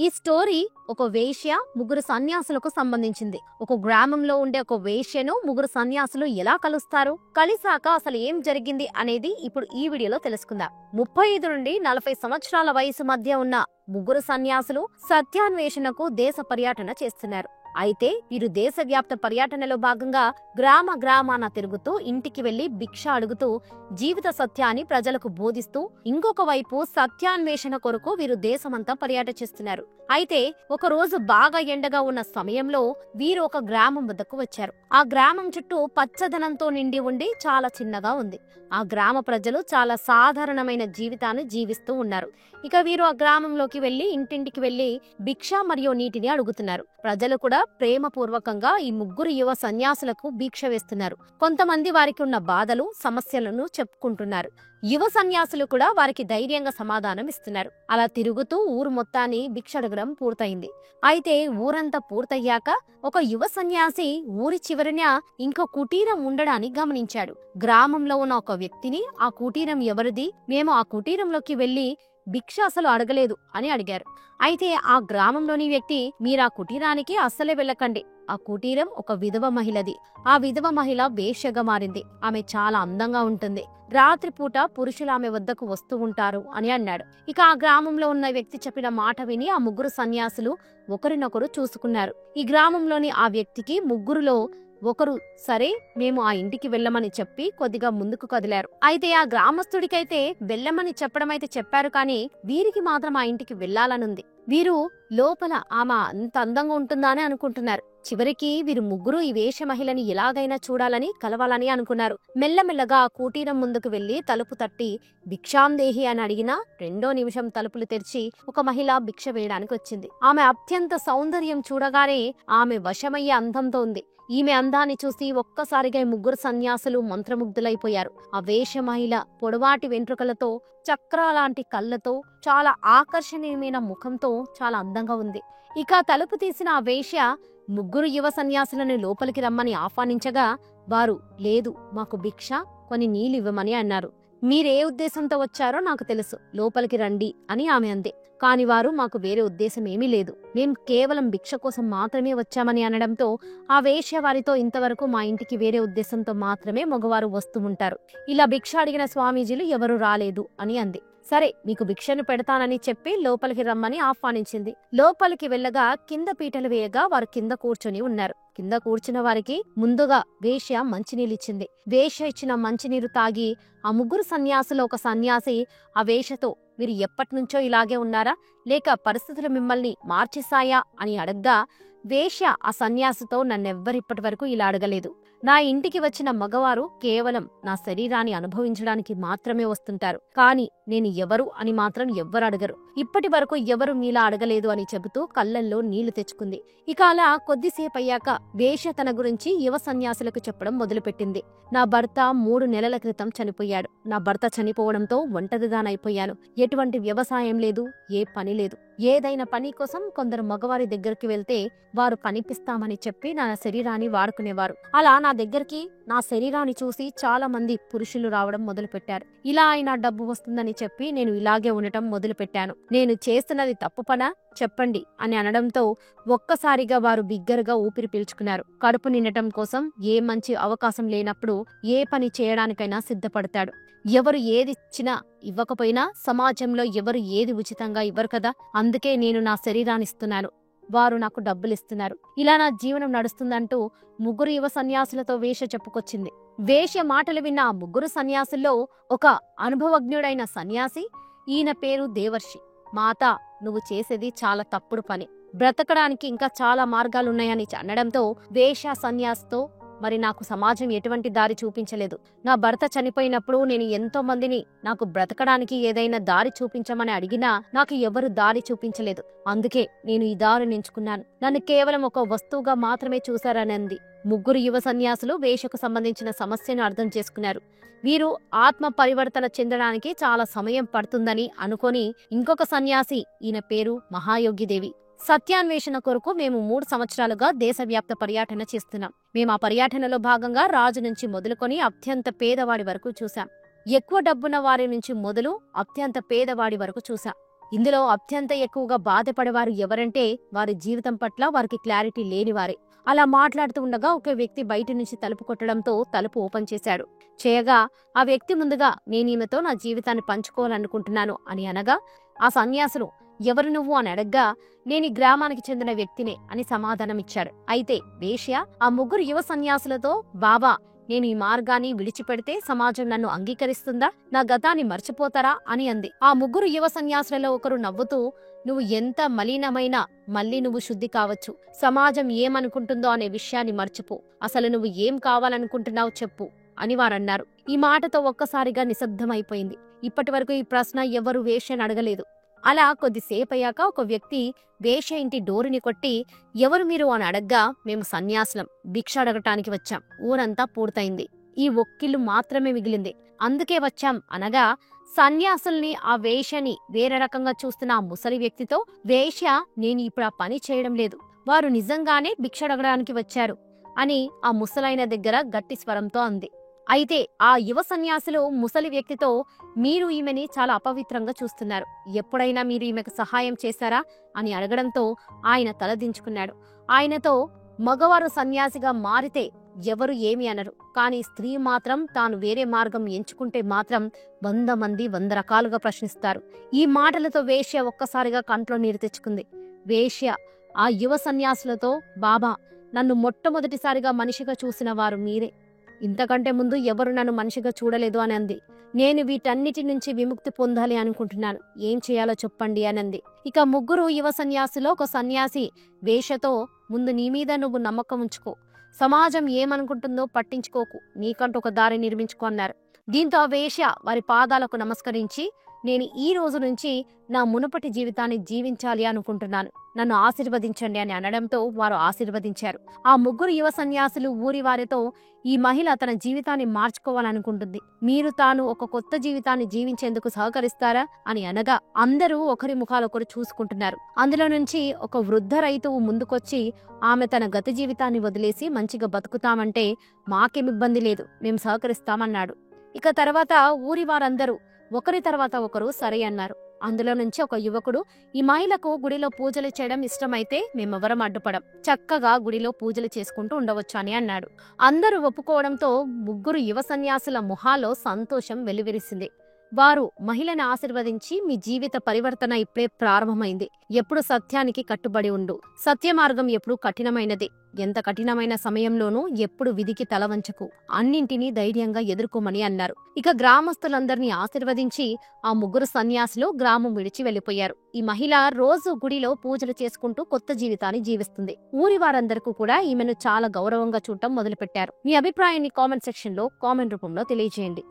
ఈ స్టోరీ ఒక వేశ్య ముగ్గురు సన్యాసులకు సంబంధించింది. ఒక గ్రామంలో ఉండే ఒక వేశ్యను ముగ్గురు సన్యాసులు ఎలా కలుస్తారు, కలిసాక అసలు ఏం జరిగింది అనేది ఇప్పుడు ఈ వీడియోలో తెలుసుకుందాం. 35 నుండి 40 సంవత్సరాల వయసు మధ్య ఉన్న ముగ్గురు సన్యాసులు సత్యాన్వేషణకు దేశ పర్యటన చేస్తున్నారు. అయితే వీరు దేశవ్యాప్త పర్యటనలో భాగంగా గ్రామాన తిరుగుతూ ఇంటికి వెళ్లి భిక్ష అడుగుతూ జీవిత సత్యాన్ని ప్రజలకు బోధిస్తూ ఇంకొక వైపు సత్యాన్వేషణ కొరకు వీరు దేశమంతా పర్యటన చేస్తున్నారు. అయితే ఒక రోజు బాగా ఎండగా ఉన్న సమయంలో వీరు ఒక గ్రామం వద్దకు వచ్చారు. ఆ గ్రామం చుట్టూ పచ్చదనంతో నిండి ఉండి చాలా చిన్నగా ఉంది. ఆ గ్రామ ప్రజలు చాలా సాధారణమైన జీవితాన్ని జీవిస్తూ ఉన్నారు. ఇక వీరు ఆ గ్రామంలోకి వెళ్లి ఇంటింటికి వెళ్లి భిక్ష మరియు నీటిని అడుగుతున్నారు. ప్రజలు కూడా ప్రేమపూర్వకంగా ఈ ముగ్గురు యువ సన్యాసులకు భిక్ష వేస్తున్నారు. కొంతమంది వారికి ఉన్న బాధలు సమస్యలను చెప్పుకుంటున్నారు. యువ సన్యాసులు కూడా వారికి ధైర్యంగా సమాధానం ఇస్తున్నారు. అలా తిరుగుతూ ఊరు మొత్తాన్ని భిక్ష అడగడం పూర్తయింది. అయితే ఊరంతా పూర్తయ్యాక ఒక యువ సన్యాసి ఊరి చివరిన ఇంకో కుటీరం ఉండడాన్ని గమనించాడు. గ్రామంలో ఉన్న ఒక వ్యక్తిని ఆ కుటీరం ఎవరిది, మేము ఆ కుటీరంలోకి వెళ్లి భిక్ష అసలు అడగలేదు అని అడిగారు. అయితే ఆ గ్రామంలోని వ్యక్తి, మీరా కుటీరానికి అస్సలే వెళ్ళకండి, ఆ కుటీరం ఒక విధవ మహిళది. ఆ విధవ మహిళ వేశ్యగా మారింది. ఆమె చాలా అందంగా ఉంటుంది. రాత్రిపూట పురుషులు ఆమె వద్దకు వస్తూ ఉంటారు అని అన్నాడు. ఇక ఆ గ్రామంలో ఉన్న వ్యక్తి చెప్పిన మాట విని ఆ ముగ్గురు సన్యాసులు ఒకరినొకరు చూసుకున్నారు. ఈ గ్రామంలోని ఆ వ్యక్తికి ముగ్గురులో ఒకరు సరే మేము ఆ ఇంటికి వెళ్ళమని చెప్పి కొద్దిగా ముందుకు కదిలారు. అయితే ఆ గ్రామస్తుడికైతే వెళ్ళమని చెప్పడం అయితే చెప్పారు, కానీ వీరికి మాత్రం ఆ ఇంటికి వెళ్లాలనుంది. వీరు లోపల ఆమె అంత అందంగా ఉంటుందని అనుకుంటున్నారు. చివరికి వీరు ముగ్గురు ఈ వేష మహిళని ఎలాగైనా చూడాలని కలవాలని అనుకున్నారు. మెల్లమెల్లగా ఆ కుటీరం ముందుకు వెళ్లి తలుపు తట్టి భిక్షాందేహి అని అడిగినా 2వ నిమిషం తలుపులు తెరిచి ఒక మహిళ భిక్ష వేయడానికి వచ్చింది. ఆమె అత్యంత సౌందర్యం చూడగానే ఆమె వశమయ్యే అందంతో ఉంది. ఈమె అందాన్ని చూసి ఒక్కసారిగా ముగ్గురు సన్యాసులు మంత్రముగ్ధులైపోయారు. ఆ వేష మహిళ పొడవాటి వెంట్రుకలతో, చక్రాలాంటి కళ్ళతో, చాలా ఆకర్షణీయమైన ముఖంతో చాలా అందంగా ఉంది. ఇక తలుపు తీసిన ఆ వేశ్య ముగ్గురు యువ సన్యాసులను లోపలికి రమ్మని ఆహ్వానించగా వారు, లేదు, మాకు భిక్ష, కొన్ని నీళ్ళు ఇవ్వమని అన్నారు. మీరే ఉద్దేశంతో వచ్చారో నాకు తెలుసు, లోపలికి రండి అని ఆమె అంది. కాని వారు, మాకు వేరే ఉద్దేశం ఏమీ లేదు, మేం కేవలం భిక్ష కోసం మాత్రమే వచ్చామని అనడంతో ఆ వేశ్య వారితో, ఇంతవరకు మా ఇంటికి వేరే ఉద్దేశంతో మాత్రమే మగవారు వస్తూ ఉంటారు, ఇలా భిక్ష అడిగిన స్వామీజీలు ఎవరు రాలేదు అని అంది. సరే, మీకు భిక్షను పెడతానని చెప్పి లోపలికి రమ్మని ఆహ్వానించింది. లోపలికి వెళ్ళగా కింద పీటలు వేయగా వారు కింద కూర్చొని ఉన్నారు. కింద కూర్చున్న వారికి ముందుగా వేశ్య మంచినీళ్ళిచ్చింది. వేశ్య ఇచ్చిన మంచినీరు తాగి ఆ ముగ్గురు సన్యాసులు ఒక సన్యాసి ఆ వేశ్యతో, మీరు ఎప్పటినుంచో ఇలాగే ఉన్నారా, లేక పరిస్థితులు మిమ్మల్ని మార్చేశాయా అని అడగ్గా వేశ్య ఆ సన్యాసితో, నన్నెవ్వరిప్పటి వరకు ఇలా అడగలేదు. నా ఇంటికి వచ్చిన మగవారు కేవలం నా శరీరాన్ని అనుభవించడానికి మాత్రమే వస్తుంటారు, కాని నేను ఎవరు అని మాత్రం ఎవ్వరు అడగరు. ఇప్పటి వరకు ఎవరు మీలా అడగలేదు అని చెబుతూ కళ్ళల్లో నీళ్లు తెచ్చుకుంది. ఇక అలా కొద్దిసేపు అయ్యాక వేశ్య తన గురించి యువ సన్యాసులకు చెప్పడం మొదలుపెట్టింది. నా భర్త 3 నెలల క్రితం చనిపోయాడు. నా భర్త చనిపోవడంతో ఒంటరిదానైపోయాను. ఎటువంటి వ్యవసాయం లేదు, ఏ పని లేదు. ఏదైనా పని కోసం కొందరు మగవారి దగ్గరికి వెళ్తే వారు పనిపిస్తామని చెప్పి నా శరీరాన్ని వాడుకునేవారు. అలా నా దగ్గరికి నా శరీరాన్ని చూసి చాలా మంది పురుషులు రావడం మొదలుపెట్టారు. ఇలా అయినా డబ్బు వస్తుందని చెప్పి నేను ఇలాగే ఉండటం మొదలుపెట్టాను. నేను చేస్తున్నది తప్పు పనా చెప్పండి అని అనడంతో ఒక్కసారిగా వారు బిగ్గరగా ఊపిరి పీల్చుకున్నారు. కడుపు నిండటం కోసం ఏ మంచి అవకాశం లేనప్పుడు ఏ పని చేయడానికైనా సిద్ధపడతాడు. ఎవరు ఏది ఇచ్చినా ఇవ్వకపోయినా సమాజంలో ఎవరు ఏది ఉచితంగా ఇవ్వరు కదా, అందుకే నేను నా శరీరాన్ని ఇస్తున్నాను, వారు నాకు డబ్బులిస్తున్నారు, ఇలా నా జీవనం నడుస్తుందంటూ ముగ్గురు యువ సన్యాసులతో వేశ్య చెప్పుకొచ్చింది. వేశ్య మాటలు విన్న ఆ ముగ్గురు సన్యాసుల్లో ఒక అనుభవజ్ఞుడైన సన్యాసి, ఈయన పేరు దేవర్షి, మాత, నువ్వు చేసేది చాలా తప్పుడు పని, బ్రతకడానికి ఇంకా చాలా మార్గాలున్నాయని అనడంతో వేశ్య సన్యాసితో, మరి నాకు సమాజం ఎటువంటి దారి చూపించలేదు. నా భర్త చనిపోయినప్పుడు నేను ఎంతో మందిని నాకు బ్రతకడానికి ఏదైనా దారి చూపించమని అడిగినా నాకు ఎవరు దారి చూపించలేదు. అందుకే నేను ఈ దారిని ఎంచుకున్నాను. నన్ను కేవలం ఒక వస్తువుగా మాత్రమే చూశారని అంది. ముగ్గురు యువ సన్యాసులు వేశ్యకు సంబంధించిన సమస్యను అర్థం చేసుకున్నారు. వీరు ఆత్మ పరివర్తన చెందడానికి చాలా సమయం పడుతుందని అనుకొని ఇంకొక సన్యాసి, ఈయన పేరు మహాయోగిదేవి, సత్యాన్వేషణ కొరకు మేము 3 సంవత్సరాలుగా దేశవ్యాప్త పర్యటన చేస్తున్నాం. మేము ఆ పర్యటనలో భాగంగా రాజు నుంచి మొదలుకొని అత్యంత పేదవాడి వరకు చూశాం. ఎక్కువ డబ్బున్న వారి నుంచి మొదలు అత్యంత పేదవాడి వరకు చూశాం. ఇందులో అత్యంత ఎక్కువగా బాధపడేవారు ఎవరంటే వారి జీవితం పట్ల వారికి క్లారిటీ లేనివారే. అలా మాట్లాడుతూ ఉండగా ఒక వ్యక్తి బయట నుంచి తలుపు కొట్టడంతో తలుపు ఓపెన్ చేశాడు. చేయగా ఆ వ్యక్తి ముందుగా నేనీమెతో నా జీవితాన్ని పంచుకోవాలనుకుంటున్నాను అని అనగా ఆ సన్యాసులు ఎవరు నువ్వు అని అడగ్గా నేను ఈ గ్రామానికి చెందిన వ్యక్తినే అని సమాధానమిచ్చాడు. అయితే వేశ్య ఆ ముగ్గురు యువ సన్యాసులతో బాబా నేను ఈ మార్గాన్ని విడిచిపెడితే సమాజం నన్ను అంగీకరిస్తుందా, నా గతాన్ని మర్చిపోతారా అని అంది. ఆ ముగ్గురు యువ సన్యాసులలో ఒకరు నవ్వుతూ నువ్వు ఎంత మలినమైనా మళ్ళీ నువ్వు శుద్ధి కావచ్చు, సమాజం ఏమనుకుంటుందో అనే విషయాన్ని మర్చిపో, అసలు నువ్వు ఏం కావాలనుకుంటున్నావు చెప్పు అని వారన్నారు. ఈ మాటతో ఒక్కసారిగా నిశ్శబ్దమైపోయింది. ఇప్పటి వరకు ఈ ప్రశ్న ఎవరు వేశ్యని అడగలేదు. అలా కొద్దిసేపయ్యాక ఒక వ్యక్తి వేశ్య ఇంటి డోరుని కొట్టి ఎవరు మీరు అని అడగ్గా మేము సన్యాసులం, భిక్ష అడగటానికి వచ్చాం, ఊరంతా పూర్తయింది, ఈ ఒక్కిళ్ళు మాత్రమే మిగిలింది, అందుకే వచ్చాం అనగా సన్యాసుల్ని ఆ వేశ్యని వేరే రకంగా చూస్తున్న ఆ ముసలి వ్యక్తితో వేశ్య నేను ఇప్పుడు ఆ పని చేయడం లేదు, వారు నిజంగానే భిక్ష అడగడానికి వచ్చారు అని ఆ ముసలైన దగ్గర గట్టి స్వరంతో అంది. అయితే ఆ యువ సన్యాసులు ముసలి వ్యక్తితో మీరు ఈమెని చాలా అపవిత్రంగా చూస్తున్నారు, ఎప్పుడైనా మీరు ఈమెకు సహాయం చేశారా అని అడగడంతో ఆయన తలదించుకున్నాడు. ఆయనతో మగవారు సన్యాసిగా మారితే ఎవరు ఏమి అనరు, కానీ స్త్రీ మాత్రం తాను వేరే మార్గం ఎంచుకుంటే మాత్రం 100 మంది 100 రకాలుగా ప్రశ్నిస్తారు. ఈ మాటలతో వేశ్య ఒక్కసారిగా కంట్లో నీరు తెచ్చుకుంది. వేశ్య ఆ యువ సన్యాసులతో బాబా నన్ను మొట్టమొదటిసారిగా మనిషిగా చూసిన వారు మీరే, ఇంతకంటే ముందు ఎవరు నన్ను మనిషిగా చూడలేదు అని అంది. నేను వీటన్నిటి నుంచి విముక్తి పొందాలి అనుకుంటున్నాను, ఏం చేయాలో చెప్పండి అని అంది. ఇక ముగ్గురు యువ సన్యాసిలో ఒక సన్యాసి వేశ్యతో ముందు నీ మీద నువ్వు నమ్మకం ఉంచుకో, సమాజం ఏమనుకుంటుందో పట్టించుకోకు, నీకంటూ ఒక దారి నిర్మించుకో అన్నారు. దీంతో ఆ వేశ్య వారి పాదాలకు నమస్కరించి నేను ఈ రోజు నుంచి నా మునుపటి జీవితాన్ని జీవించాలి అనుకుంటున్నాను, నన్ను ఆశీర్వదించండి అని అనడంతో వారు ఆశీర్వదించారు. ఆ ముగ్గురు యువ సన్యాసులు ఊరి వారితో ఈ మహిళ తన జీవితాన్ని మార్చుకోవాలనుకుంటుంది, మీరు తాను ఒక కొత్త జీవితాన్ని జీవించేందుకు సహకరిస్తారా అని అనగా అందరూ ఒకరి ముఖాలొకరు చూసుకుంటున్నారు. అందులో నుంచి ఒక వృద్ధ రైతువు ముందుకొచ్చి ఆమె తన గత జీవితాన్ని వదిలేసి మంచిగా బతుకుతామంటే మాకేం ఇబ్బంది లేదు, మేము సహకరిస్తామన్నాడు. ఇక తర్వాత ఊరి వారందరూ ఒకరి తర్వాత ఒకరు సరే అన్నారు. అందులో నుంచి ఒక యువకుడు ఈ మహిళకు గుడిలో పూజలు చేయడం ఇష్టమైతే మేమెవరం అడ్డుపడం, చక్కగా గుడిలో పూజలు చేసుకుంటూ ఉండవచ్చు అని అన్నాడు. అందరూ ఒప్పుకోవడంతో ముగ్గురు యువ సన్యాసుల మొహాల్లో సంతోషం వెలువరిసింది. వారు మహిళను ఆశీర్వదించి మీ జీవిత పరివర్తన ఇప్పుడే ప్రారంభమైంది, ఎప్పుడు సత్యానికి కట్టుబడి ఉండు, సత్య మార్గం ఎప్పుడు కఠినమైనది, ఎంత కఠినమైన సమయంలోనూ ఎప్పుడు విధికి తలవంచకు, అన్నింటినీ ధైర్యంగా ఎదుర్కోమని అన్నారు. ఇక గ్రామస్తులందరినీ ఆశీర్వదించి ఆ ముగ్గురు సన్యాసులు గ్రామం విడిచి వెళ్లిపోయారు. ఈ మహిళ రోజు గుడిలో పూజలు చేసుకుంటూ కొత్త జీవితాన్ని జీవిస్తుంది. ఊరి వారందరికీ కూడా ఈమెను చాలా గౌరవంగా చూడటం మొదలుపెట్టారు. మీ అభిప్రాయాన్ని కామెంట్ సెక్షన్ లో కామెంట్ రూపంలో తెలియజేయండి.